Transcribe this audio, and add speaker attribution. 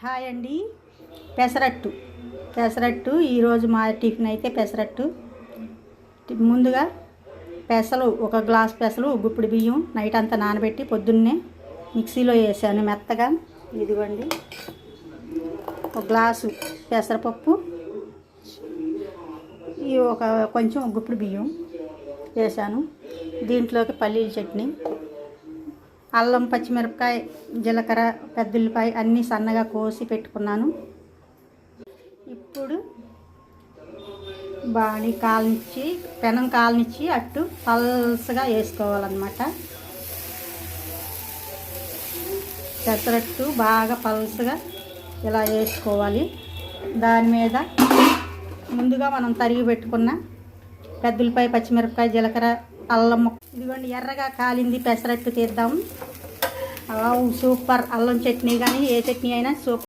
Speaker 1: Hi అండి. పెసరట్టు ఈరోజు మా టిఫిన్ అయితే పెసరట్టు. ముందుగా పెసలు ఒక గ్లాస్ పెసలు గుప్పిడి బియ్యం నైట్ అంతా నానబెట్టి పొద్దున్నే మిక్సీలో వేసాను మెత్తగా. ఇదిగోండి ఒక గ్లాసు పెసరపప్పు, ఈ కొంచెం గుప్పిడి బియ్యం వేసాను. దీంట్లోకి పల్లీల చట్నీ, అల్లం, పచ్చిమిరపకాయ, జీలకర్ర, పెద్దుల్లిపాయ అన్నీ సన్నగా కోసి పెట్టుకున్నాను. ఇప్పుడు పెనం కాలనిచ్చి అట్టు పల్సగా వేసుకోవాలన్నమాట. పెసరట్టు బాగా పల్సగా ఇలా వేసుకోవాలి. దాని మీద ముందుగా మనం తరిగి పెట్టుకున్న పెద్దుల్లిపాయ, పచ్చిమిరపకాయ, జీలకర్ర, అల్లం, ఇదిగోండి ఎర్రగా కాలింది పెసరట్టు తీద్దాం. సూపర్. అల్లం చట్నీ కానీ ఏ చట్నీ అయినా సూపర్.